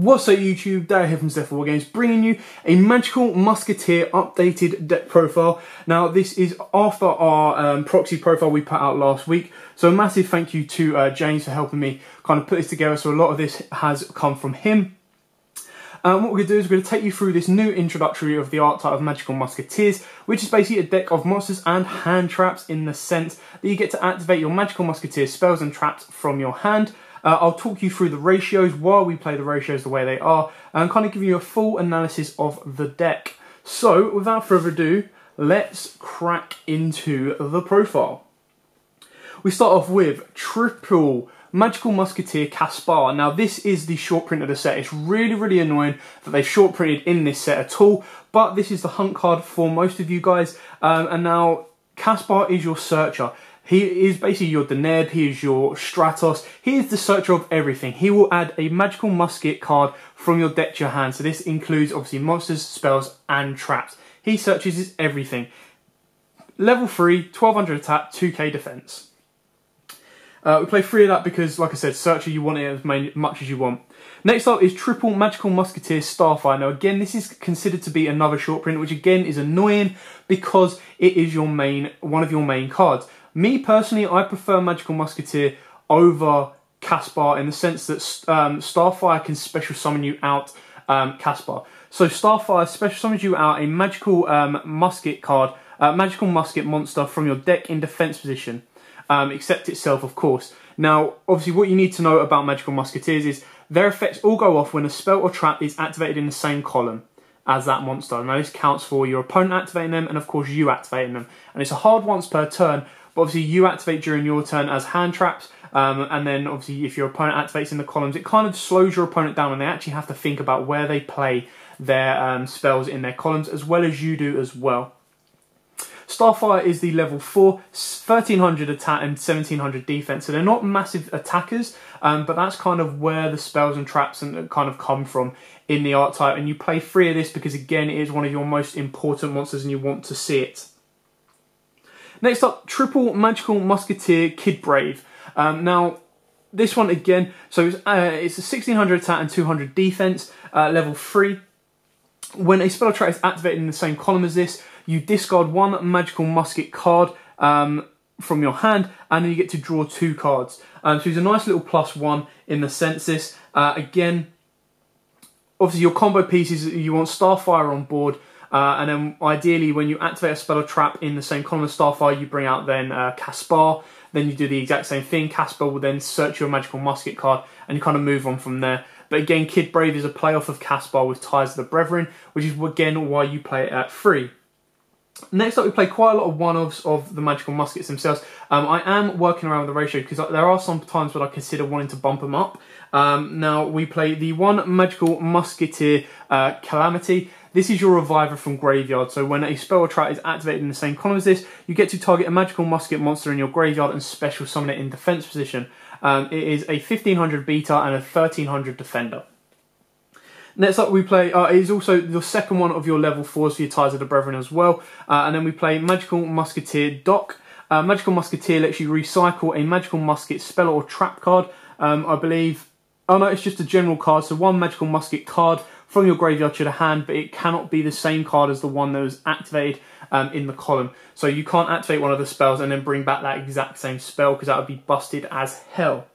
What's up YouTube, Darren here from Zephyr Wargames, bringing you a Magical Musketeer updated deck profile. Now this is after our proxy profile we put out last week, so a massive thank you to James for helping me kind of put this together, so a lot of this has come from him. What we're going to do is we're going to take you through this new introductory of the archetype of Magical Musketeers, which is basically a deck of monsters and hand traps in the sense that you get to activate your Magical Musketeer spells and traps from your hand. I'll talk you through the ratios, why we play the ratios the way they are, and kind of give you a full analysis of the deck. So, without further ado, let's crack into the profile. We start off with triple Magical Musketeer Caspar. Now this is the short print of the set. It's really annoying that they've short printed in this set at all, but this is the hunt card for most of you guys. And now Caspar is your searcher. He is basically your Deneb, he is your Stratos, he is the searcher of everything. He will add a Magical Musket card from your deck to your hand, so this includes obviously monsters, spells and traps. He searches everything. Level 3, 1200 attack, 2k defense. We play 3 of that because, like I said, searcher, you want it as much as you want. Next up is triple Magical Musketeer Starfire. Now again, this is considered to be another short print, which again is annoying because it is your one of your main cards. Me personally, I prefer Magical Musketeer over Caspar in the sense that Starfire can special summon you out Caspar. So Starfire special summons you out a Magical Musket card, Magical Musket monster from your deck in defense position, except itself, of course. Now, obviously, what you need to know about Magical Musketeers is their effects all go off when a spell or trap is activated in the same column as that monster. Now, this counts for your opponent activating them and, of course, you activating them. And it's a hard once per turn. But obviously you activate during your turn as hand traps, and then obviously if your opponent activates in the columns, it kind of slows your opponent down and they actually have to think about where they play their spells in their columns, as well as you do as well. Starfire is the level 4, 1300 attack and 1700 defense, so they're not massive attackers, but that's kind of where the spells and traps kind of come from in the archetype, and you play 3 of this because again it is one of your most important monsters and you want to see it. Next up, triple Magical Musketeer Kid Brave. Now, this one again, so it's a 1600 attack and 200 defense, level 3. When a spell or trap is activated in the same column as this, you discard 1 Magical Musket card from your hand, and then you get to draw 2 cards. So it's a nice little +1 in the census. Again, obviously your combo pieces, you want Starfire on board, and then ideally when you activate a spell or trap in the same column as Starfire, you bring out then Caspar, then you do the exact same thing. Caspar will then search your Magical Musket card and you kind of move on from there. But again, Kid Brave is a playoff of Caspar with Ties of the Brethren, which is again why you play it at 3. Next up, we play quite a lot of one-offs of the Magical Muskets themselves. I am working around with the ratio because there are some times where I consider wanting to bump them up. Now, we play the 1 Magical Musketeer Calamity. This is your Reviver from Graveyard, so when a spell or trap is activated in the same column as this, you get to target a Magical Musket monster in your graveyard and special summon it in defense position. It is a 1500 beta and a 1300 defender. Next up we play, it is also the second one of your level 4s for your Ties of the Brethren as well. And then we play Magical Musketeer Doc. Magical Musketeer lets you recycle a Magical Musket spell or trap card. I believe, oh no, it's just a general card, so 1 Magical Musket card from your graveyard to the hand, but it cannot be the same card as the one that was activated in the column. So you can't activate one of the spells and then bring back that exact same spell because that would be busted as hell.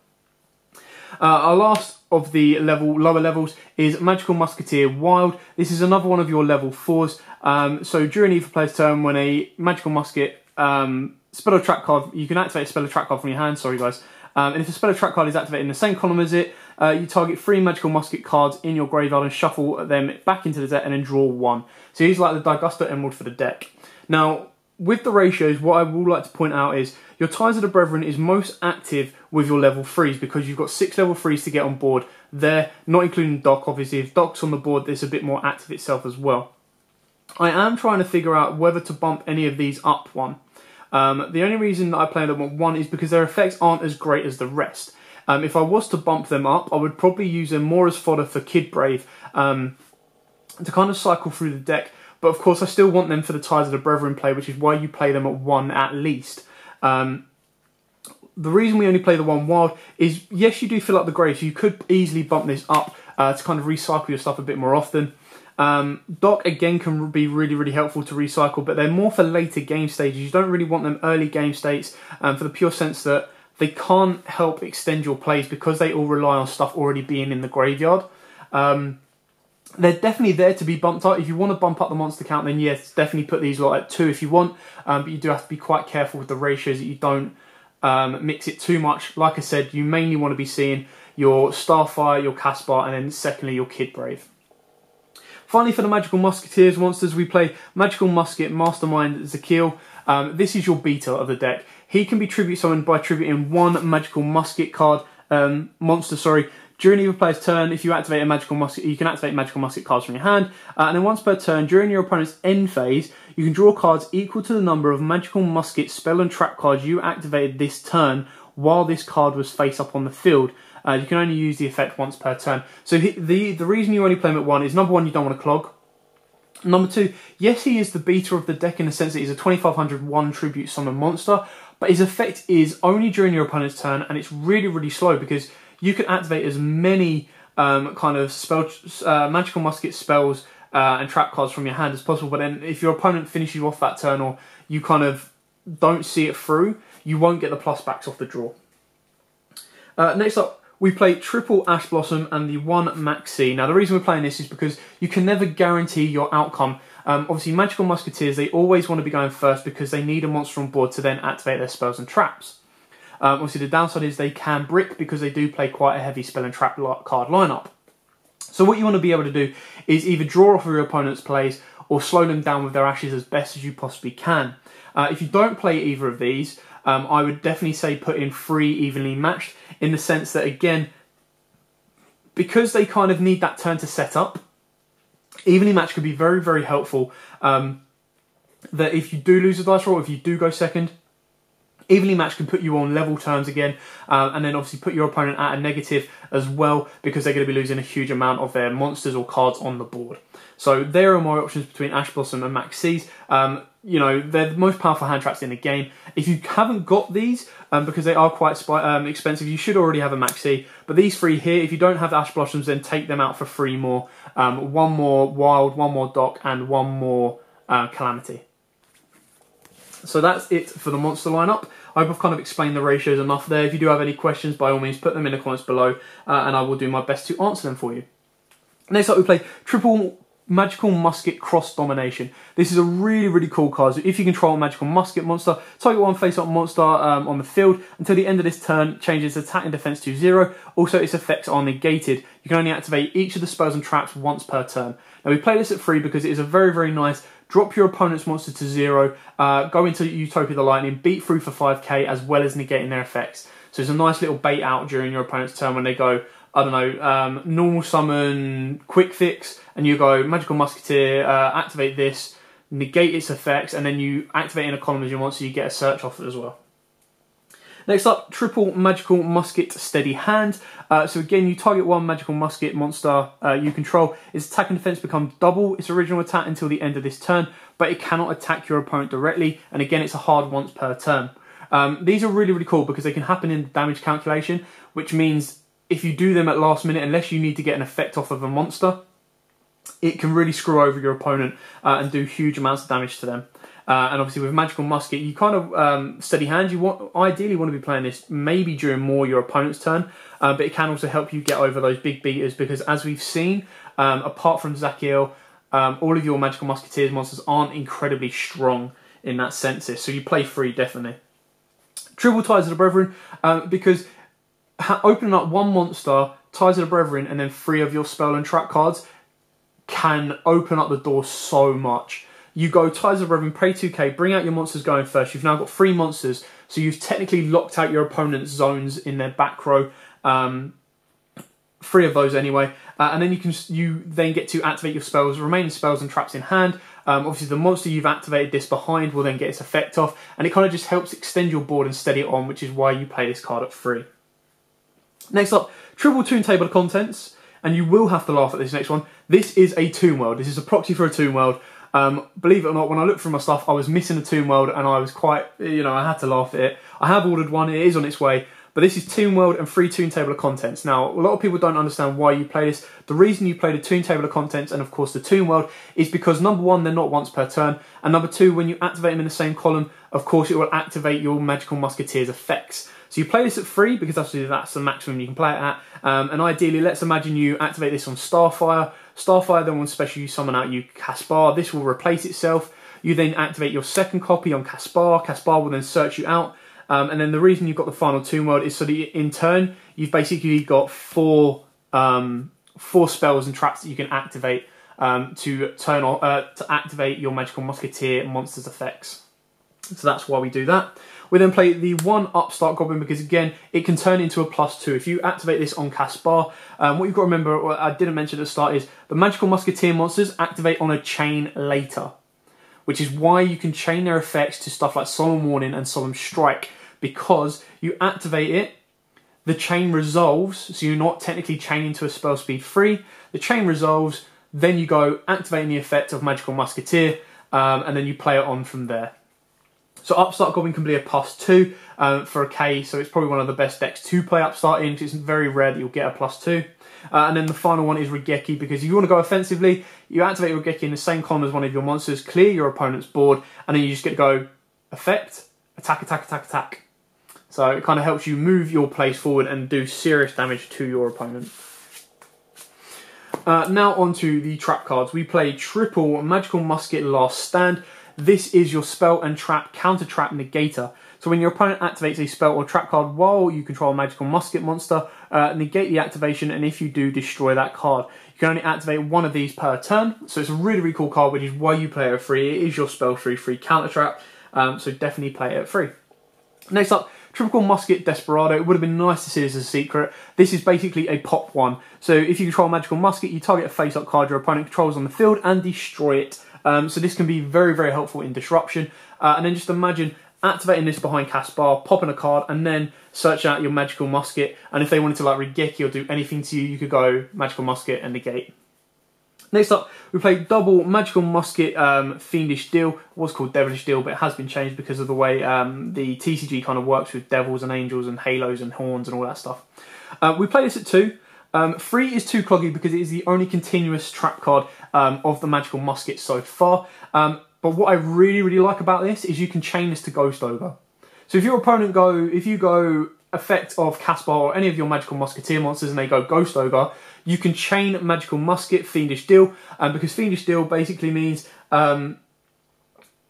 Our last of the lower levels is Magical Musketeer Wild. This is another one of your level 4s. So during either player's turn, when a Magical Musket spell or trap card, you can activate a spell or trap card from your hand, sorry guys. And if a spell or trap card is activated in the same column as it, you target 3 Magical Musket cards in your graveyard and shuffle them back into the deck and then draw 1. So he's like the Diguster Emerald for the deck. Now, with the ratios, what I would like to point out is your Ties of the Brethren is most active with your level 3s because you've got 6 level 3s to get on board there, not including Doc. Obviously, if Doc's on the board, it's a bit more active itself as well. I am trying to figure out whether to bump any of these up 1. The only reason that I play them at 1 is because their effects aren't as great as the rest. If I was to bump them up, I would probably use them more as fodder for Kid Brave to kind of cycle through the deck. But of course, I still want them for the Ties of the Brethren play, which is why you play them at 1 at least. The reason we only play the 1 wild is, yes, you do fill up the grave, so you could easily bump this up to kind of recycle your stuff a bit more often. Dock again can be really helpful to recycle, but they're more for later game stages. You don't really want them early game states for the pure sense that they can't help extend your plays because they all rely on stuff already being in the graveyard. They're definitely there to be bumped up. If you want to bump up the monster count, then yes, definitely put these lot at 2 if you want, but you do have to be quite careful with the ratios that you don't mix it too much. Like I said, you mainly want to be seeing your Starfire, your Caspar, and then secondly your Kid Brave. Finally, for the Magical Musketeers monsters, we play Magical Musket Mastermind Zakil. This is your beta of the deck. He can be tribute summoned by tributing 1 Magical Musket card, monster, during your player's turn. If you activate a Magical Musket, you can activate Magical Musket cards from your hand, and then once per turn, during your opponent's end phase, you can draw cards equal to the number of Magical Musket spell and trap cards you activated this turn while this card was face up on the field. You can only use the effect once per turn. So the reason you only play him at 1 is, number 1, you don't want to clog. Number 2, yes, he is the beta of the deck in the sense that he's a 2501 tribute summon monster, but his effect is only during your opponent's turn, and it's really slow because you can activate as many kind of Magical Musket spells and trap cards from your hand as possible, but then if your opponent finishes you off that turn, or you kind of don't see it through, you won't get the plus backs off the draw. Next up, we play triple Ash Blossom and the 1 Maxi. Now, the reason we're playing this is because you can never guarantee your outcome. Obviously, Magical Musketeers, they always want to be going first because they need a monster on board to then activate their spells and traps. Obviously, the downside is they can brick because they do play quite a heavy spell and trap card lineup. So what you want to be able to do is either draw off of your opponent's plays or slow them down with their ashes as best as you possibly can. If you don't play either of these, I would definitely say put in 3 evenly matched, in the sense that, again, because they kind of need that turn to set up, evenly matched could be very helpful. That if you do lose a dice roll, if you do go second, evenly matched can put you on level terms again, and then obviously put your opponent at a negative as well, because they're going to be losing a huge amount of their monsters or cards on the board. So there are my options between Ash Blossom and Maxis. You know, they're the most powerful hand traps in the game. If you haven't got these, because they are quite expensive, you should already have a Maxi. But these 3 here, if you don't have Ash Blossoms, then take them out for 3 more. 1 more Wild, 1 more Dock, and 1 more Calamity. So that's it for the monster lineup. I hope I've kind of explained the ratios enough there. If you do have any questions, by all means, put them in the comments below, and I will do my best to answer them for you. Next up, we play triple Magical Musket Cross Domination. This is a really cool card. So if you control a Magical Musket monster, target 1 face-up monster on the field until the end of this turn, changes attack and defense to 0. Also, its effects are negated. You can only activate each of the spells and traps once per turn. Now, we play this at 3 because it is a very nice drop your opponent's monster to 0, go into Utopia the Lightning, beat through for 5k, as well as negating their effects. So it's a nice little bait out during your opponent's turn when they go, I don't know, normal summon, quick fix, and you go Magical Musketeer, activate this, negate its effects, and then you activate in a column as you want, so you get a search off it as well. Next up, triple Magical Musket Steady Hand. So again, you target 1 Magical Musket monster you control. Its attack and defense become double its original attack until the end of this turn, but it cannot attack your opponent directly, and again, it's a hard once per turn. These are really cool because they can happen in the damage calculation, which means if you do them at last minute, unless you need to get an effect off of a monster, it can really screw over your opponent and do huge amounts of damage to them. And obviously with Magical Musket, you kind of steady hand. You ideally want to be playing this maybe during more your opponent's turn, but it can also help you get over those big beaters because, as we've seen, apart from Zakil, all of your Magical Musketeers monsters aren't incredibly strong in that sense. So you play 3 definitely. Triple Ties of the Brethren, because opening up 1 monster, Ties of the Brethren, and then 3 of your spell and trap cards can open up the door so much. You go Ties of the Brethren, pay 2k, bring out your monsters going first. You've now got 3 monsters, so you've technically locked out your opponent's zones in their back row. 3 of those anyway, and then you then get to activate your spells, remaining spells and traps in hand. Obviously, the monster you've activated this behind will then get its effect off, and it kind of just helps extend your board and steady it on, which is why you play this card at 3. Next up, triple Toon Table of Contents, and you will have to laugh at this next one. This is a Tomb World. This is a proxy for a Tomb World. Believe it or not, when I looked through my stuff, I was missing a Tomb World, and I was quite, I had to laugh at it. I have ordered one, it is on its way, But this is Toon World and free Toon Table of Contents. Now, a lot of people don't understand why you play this. The reason you play the Toon Table of Contents and, of course, the Toon World is because, number one, they're not once per turn, and number two, when you activate them in the same column, of course, it will activate your Magical Musketeer's effects. So you play this at 3, because that's the maximum you can play it at, and ideally, let's imagine you activate this on Starfire. Starfire then will special you summon out you Caspar. This will replace itself. You then activate your second copy on Caspar. Caspar will then search you out. And then the reason you've got the final Toon World is so that in turn, you've basically got four spells and traps that you can activate to activate your Magical Musketeer monster's effects. So that's why we do that. We then play the 1 Upstart Goblin because, again, it can turn into a +2. If you activate this on Caspar, what you've got to remember, what I didn't mention at the start, is the Magical Musketeer monsters activate on a chain later, which is why you can chain their effects to stuff like Solemn Warning and Solemn Strike, because you activate it, the chain resolves, so you're not technically chaining to a spell speed 3, the chain resolves, then you go activating the effect of Magical Musketeer, and then you play it on from there. So Upstart Goblin can be a +2 for a K, so it's probably one of the best decks to play Upstart in, because it's very rare that you'll get a +2. And then the final one is Regeki, because if you want to go offensively, you activate Regeki in the same column as one of your monsters, clear your opponent's board, and then you just get to go effect, attack, attack, attack, attack. So it kind of helps you move your place forward and do serious damage to your opponent. Now onto the trap cards. We play triple Magical Musket Last Stand. This is your spell and trap counter trap negator. So when your opponent activates a spell or trap card while you control a Magical Musket monster, negate the activation, and if you do, destroy that card. You can only activate one of these per turn, so it's a really, really cool card, which is why you play it at 3. It is your spell 3/3 counter trap, so definitely play it at 3. Next up, Triple Musket Desperado. It would have been nice to see this as a secret. This is basically a pop 1. So if you control a Magical Musket, you target a face-up card your opponent controls on the field and destroy it. So this can be very, very helpful in disruption. And then just imagine activating this behind Caspar, popping a card, and then search out your Magical Musket. And if they wanted to like Regeki or do anything to you, you could go Magical Musket and negate. Next up, we play double Magical Musket Fiendish Deal. It was called Devilish Deal, but it has been changed because of the way the TCG kind of works with devils and angels and halos and horns and all that stuff. We play this at 2. 3 is too cloggy because it is the only continuous trap card of the Magical Musket so far. But what I really, really like about this is you can chain this to Ghost Ogre. So if your opponent if you go effect of Caspar or any of your Magical Musketeer monsters and they go Ghost Ogre, you can chain Magical Musket Fiendish Deal, because Fiendish Deal basically means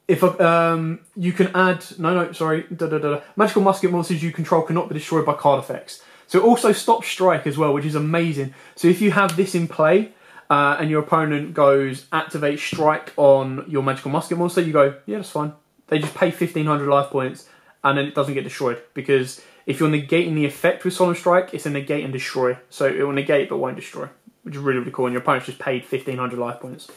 if you can add Magical Musket monsters you control cannot be destroyed by card effects. So it also stops Strike as well, which is amazing. So if you have this in play and your opponent goes activate Strike on your Magical Musket monster, you go, yeah, that's fine. They just pay 1500 life points and then it doesn't get destroyed, because if you're negating the effect with Solemn Strike, it's a negate and destroy. So it will negate but won't destroy, which is really, really cool. And your opponent's just paid 1500 life points.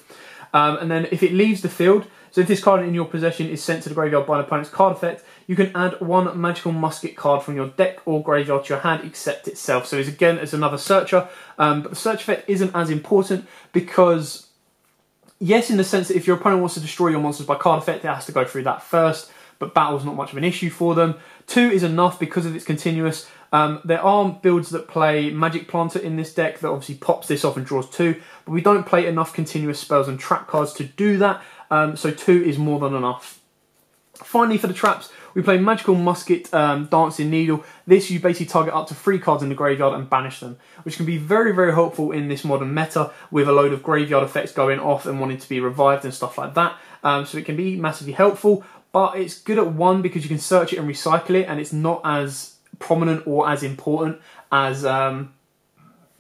And then if it leaves the field, so if this card in your possession is sent to the graveyard by an opponent's card effect, you can add 1 Magical Musket card from your deck or graveyard to your hand except itself. So it's another searcher, but the search effect isn't as important because, yes, in the sense that if your opponent wants to destroy your monsters by card effect, it has to go through that first, but battle's not much of an issue for them. 2 is enough because of its continuous. There are builds that play Magic Planter in this deck that obviously pops this off and draws 2, but we don't play enough continuous spells and trap cards to do that, so 2 is more than enough. Finally, for the traps, we play Magical Musket Dancing Needle. This, you basically target up to 3 cards in the graveyard and banish them, which can be very, very helpful in this modern meta with a load of graveyard effects going off and wanting to be revived and stuff like that. So it can be massively helpful, but it's good at 1 because you can search it and recycle it, and it's not as prominent or as important as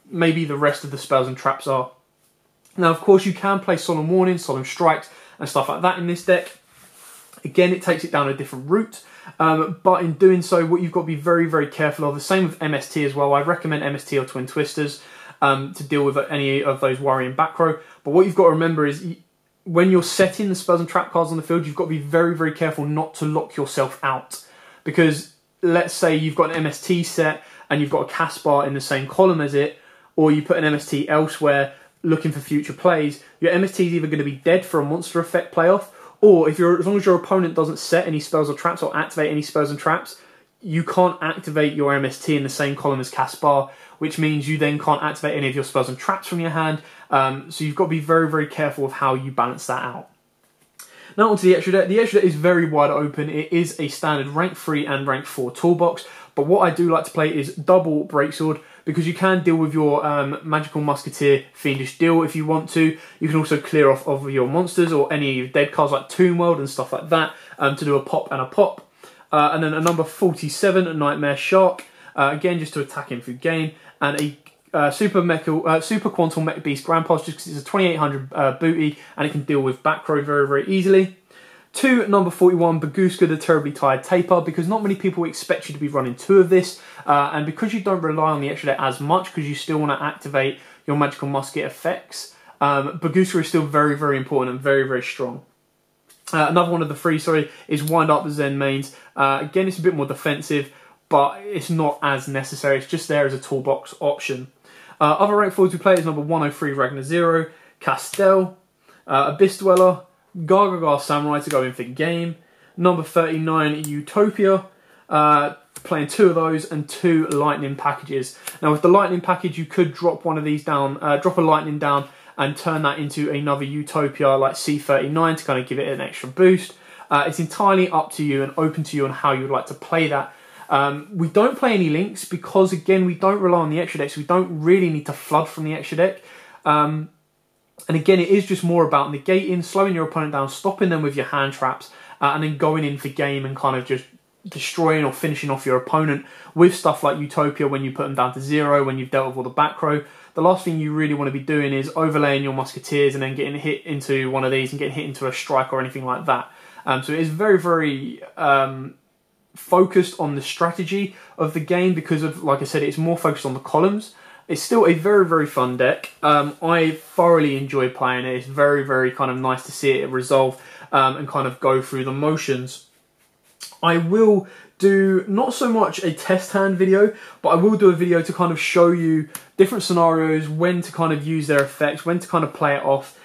maybe the rest of the spells and traps are. Now, of course, you can play Solemn Warning, Solemn Strikes, and stuff like that in this deck. Again, it takes it down a different route, but in doing so, what you've got to be very, very careful of, the same with MST as well. I recommend MST or Twin Twisters to deal with any of those worrying back row, but what you've got to remember is when you're setting the spells and trap cards on the field, you've got to be very, very careful not to lock yourself out, because let's say you've got an MST set and you've got a Caspar in the same column as it, or you put an MST elsewhere looking for future plays, your MST is either going to be dead for a monster effect playoff, or as long as your opponent doesn't set any spells or traps or activate any spells and traps, you can't activate your MST in the same column as Caspar, which means you then can't activate any of your spells and traps from your hand. So you've got to be very, very careful of how you balance that out. Now onto the extra deck. The extra deck is very wide open. It is a standard rank 3 and rank 4 toolbox. But what I do like to play is double Breaksword, because you can deal with your Magical Musketeer Fiendish Deal if you want to. You can also clear off of your monsters or any dead cards like Tomb World and stuff like that to do a pop and a pop. And then a number 47, a Nightmare Shark, again just to attack him through game, and a Super Quantum Mech Beast Grandpa's, just because it's a 2800 booty and it can deal with back row very, very easily. 2, number 41, Baguska the Terribly Tired Taper, because not many people expect you to be running 2 of this, and because you don't rely on the extra deck as much, because you still want to activate your Magical Musket effects, Baguska is still very, very important and very, very strong. Another one of the 3, is Wind Up the Zen Mains. Again, it's a bit more defensive, but it's not as necessary. It's just there as a toolbox option. Other rank 4s we play is number 103, Ragnar Zero, Castell, Abyss Dweller, Gargagar Samurai to go in for game, number 39, Utopia, playing 2 of those, and 2 lightning packages. Now with the lightning package, you could drop one of these down, drop a lightning down, and turn that into another Utopia like C39 to kind of give it an extra boost. It's entirely up to you and open to you on how you would like to play that. We don't play any links because, again, we don't rely on the extra deck, so we don't really need to flood from the extra deck. And again, it is just more about negating, slowing your opponent down, stopping them with your hand traps, and then going in for game and kind of just destroying or finishing off your opponent with stuff like Utopia when you put them down to 0, when you've dealt with all the back row. The last thing you really want to be doing is overlaying your Musketeers and then getting hit into one of these and getting hit into a strike or anything like that. So it is very, very focused on the strategy of the game because of, like I said, it's more focused on the columns. It's still a very, very fun deck. I thoroughly enjoy playing it. It's very, very kind of nice to see it resolve and kind of go through the motions. I will do not so much a test hand video, but I will do a video to kind of show you different scenarios, when to kind of use their effects, when to kind of play it off,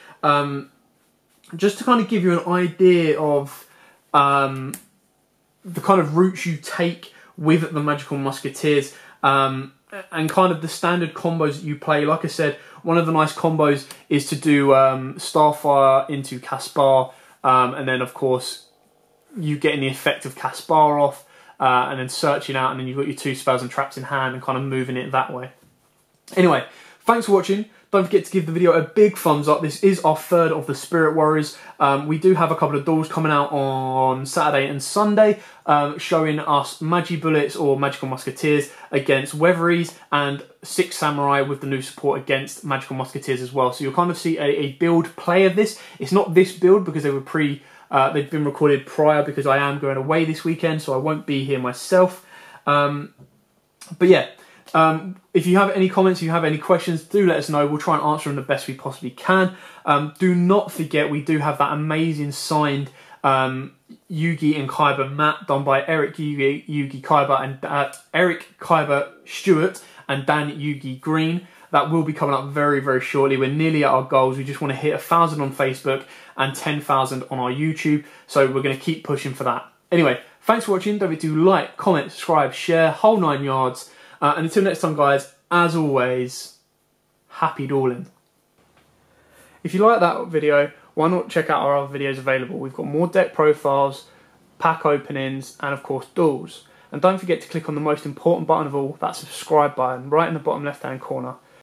just to kind of give you an idea of the kind of routes you take with the Magical Musketeers, and kind of the standard combos that you play. Like I said, one of the nice combos is to do Starfire into Caspar, and then of course you getting the effect of Caspar off, and then searching out, and then you've got your 2 spells and traps in hand and kind of moving it that way. Anyway, thanks for watching. Don't forget to give the video a big thumbs up. This is our 3rd of the Spirit Warriors. We do have a couple of duels coming out on Saturday and Sunday, showing us Magi Bullets or Magical Musketeers against Weatheries, and 6 Samurai with the new support against Magical Musketeers as well. So you'll kind of see a build play of this. It's not this build because they were they've been recorded prior, because I am going away this weekend, so I won't be here myself. But yeah. If you have any comments, if you have any questions, do let us know. We'll try and answer them the best we possibly can. Do not forget, we do have that amazing signed Yugi and Kaiba mat done by Eric Yugi Kaiba and Eric Kaiba Stewart and Dan Yugi Green. That will be coming up very, very shortly. We're nearly at our goals. We just want to hit 1,000 on Facebook and 10,000 on our YouTube. So we're going to keep pushing for that. Anyway, thanks for watching. Don't forget to like, comment, subscribe, share, whole 9 yards. And until next time, guys, as always, happy dueling. If you like that video, why not check out our other videos available? We've got more deck profiles, pack openings, and of course duels. And don't forget to click on the most important button of all, that subscribe button, right in the bottom left hand corner.